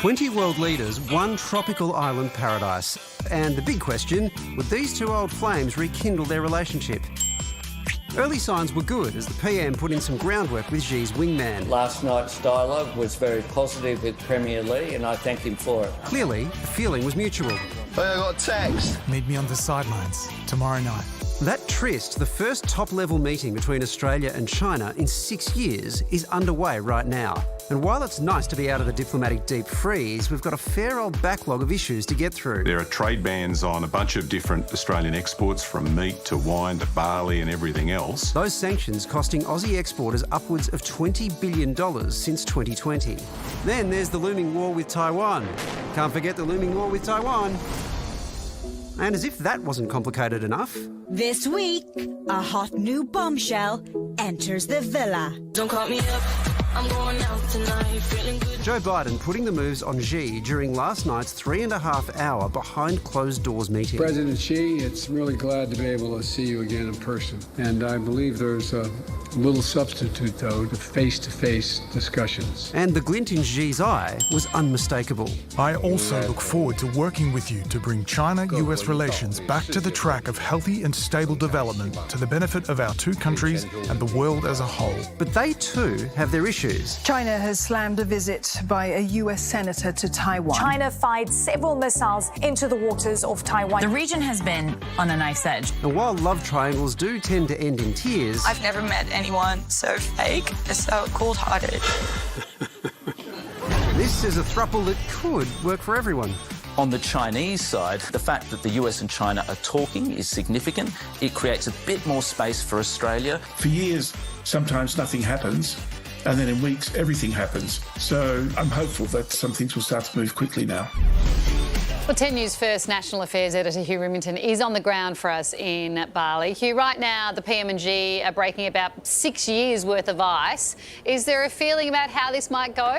20 world leaders, one tropical island paradise. And the big question, would these two old flames rekindle their relationship? Early signs were good as the PM put in some groundwork with Xi's wingman. Last night's dialogue was very positive with Premier Li, and I thank him for it. Clearly, the feeling was mutual. Hey, I got a text. Meet me on the sidelines tomorrow night. That tryst, the first top-level meeting between Australia and China in 6 years, is underway right now. And while it's nice to be out of the diplomatic deep freeze, we've got a fair old backlog of issues to get through. There are trade bans on a bunch of different Australian exports, from meat to wine to barley and everything else. Those sanctions costing Aussie exporters upwards of $20 billion since 2020. Then there's the looming war with Taiwan. Can't forget the looming war with Taiwan. And as if that wasn't complicated enough... This week, a hot new bombshell enters the villa. Don't call me up, I'm going out tonight, feeling good. Joe Biden putting the moves on Xi during last night's 3.5-hour behind-closed-doors meeting. President Xi, it's really glad to be able to see you again in person. And I believe there's a little substitute, though, to face-to-face discussions. And the glint in Xi's eye was unmistakable. I also look forward to working with you to bring China-US relations back to the track of healthy and stable development to the benefit of our two countries and the world as a whole. But they too have their issues. China has slammed a visit by a US senator to Taiwan. China fired several missiles into the waters of Taiwan. The region has been on a knife's edge. And while love triangles do tend to end in tears... I've never met anyone so fake, so cold-hearted. This is a throuple that could work for everyone. On the Chinese side, the fact that the US and China are talking is significant. It creates a bit more space for Australia. For years, sometimes nothing happens, and then in weeks, everything happens. So I'm hopeful that some things will start to move quickly now. Well, 10 News First National Affairs Editor Hugh Remington is on the ground for us in Bali. Hugh, right now the PM and Xi are breaking about 6 years' worth of ice. Is there a feeling about how this might go?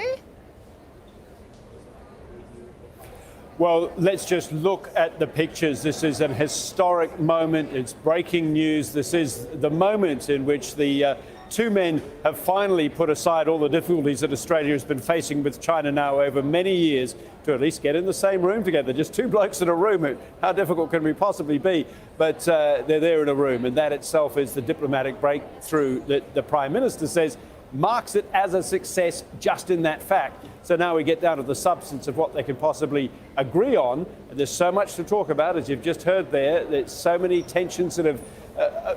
Well, let's just look at the pictures. This is an historic moment. It's breaking news. This is the moment in which the two men have finally put aside all the difficulties that Australia has been facing with China now over many years to at least get in the same room together. Just two blokes in a room. How difficult can we possibly be? But they're there in a room, and that itself is the diplomatic breakthrough that the Prime Minister says marks it as a success just in that fact. So now we get down to the substance of what they can possibly agree on. And there's so much to talk about, as you've just heard there. There's so many tensions that have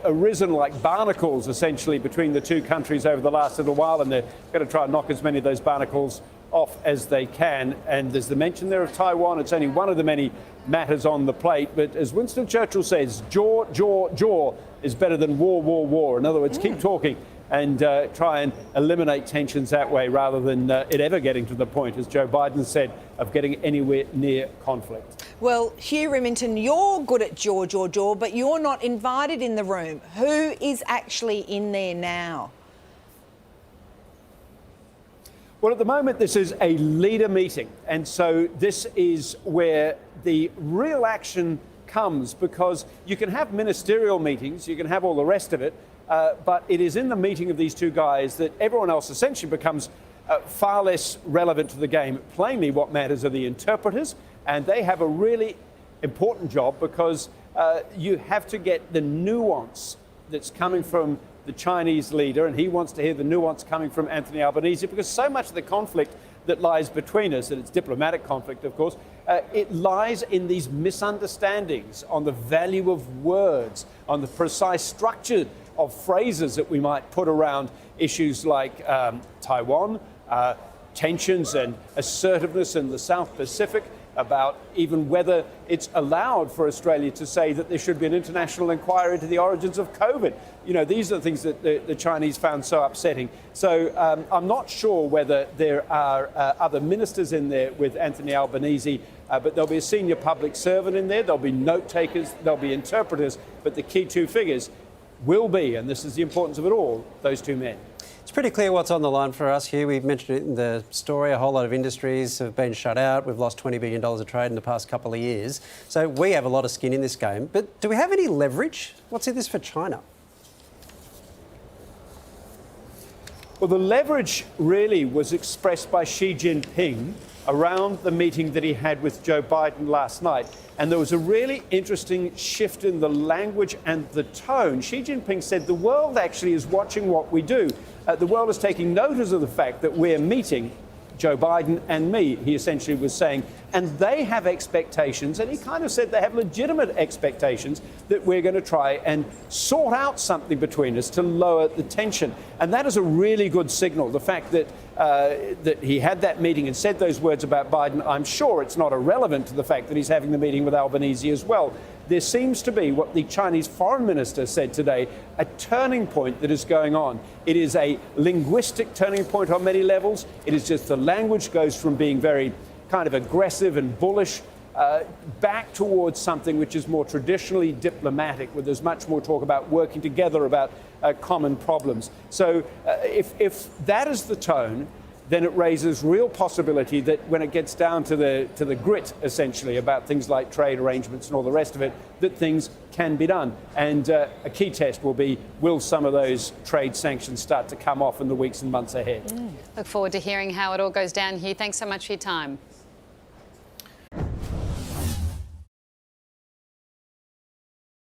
arisen like barnacles, essentially, between the two countries over the last little while, and they're going to try and knock as many of those barnacles off as they can. And there's the mention there of Taiwan. It's only one of the many matters on the plate. But as Winston Churchill says, jaw, jaw, jaw is better than war, war, war. In other words, keep talking and try and eliminate tensions that way rather than it ever getting to the point, as Joe Biden said, of getting anywhere near conflict. Well, Hugh Remington, you're good at jaw, jaw, jaw, but you're not invited in the room. Who is actually in there now? Well, at the moment, this is a leader meeting. And so this is where the real action comes, because you can have ministerial meetings, you can have all the rest of it, but it is in the meeting of these two guys that everyone else essentially becomes far less relevant to the game. Plainly, what matters are the interpreters, and they have a really important job because you have to get the nuance that's coming from the Chinese leader, and he wants to hear the nuance coming from Anthony Albanese, because so much of the conflict that lies between us, and it's diplomatic conflict, of course, it lies in these misunderstandings on the value of words, on the precise structure of phrases that we might put around issues like Taiwan, tensions and assertiveness in the South Pacific, about even whether it's allowed for Australia to say that there should be an international inquiry into the origins of COVID. You know, these are the things that the Chinese found so upsetting. So I'm not sure whether there are other ministers in there with Anthony Albanese, but there'll be a senior public servant in there, there'll be note takers, there'll be interpreters, but the key two figures will be, and this is the importance of it all, those two men. It's pretty clear what's on the line for us here. We've mentioned it in the story. A whole lot of industries have been shut out. We've lost $20 billion of trade in the past couple of years. So we have a lot of skin in this game. But do we have any leverage? What's in this for China? Well, the leverage really was expressed by Xi Jinping around the meeting that he had with Joe Biden last night. And there was a really interesting shift in the language and the tone. Xi Jinping said the world actually is watching what we do. The world is taking notice of the fact that we're meeting Joe Biden and me, he essentially was saying, and they have expectations, and he kind of said they have legitimate expectations that we're going to try and sort out something between us to lower the tension. And that is a really good signal. The fact that that he had that meeting and said those words about Biden, I'm sure it's not irrelevant to the fact that he's having the meeting with Albanese as well. There seems to be, what the Chinese foreign minister said today, a turning point that is going on. It is a linguistic turning point on many levels. It is just the language goes from being very kind of aggressive and bullish back towards something which is more traditionally diplomatic, where there's much more talk about working together about common problems. So if that is the tone, then it raises real possibility that when it gets down to the grit, essentially, about things like trade arrangements and all the rest of it, that things can be done. And a key test will be, will some of those trade sanctions start to come off in the weeks and months ahead? Look forward to hearing how it all goes down, Hugh. Thanks so much for your time.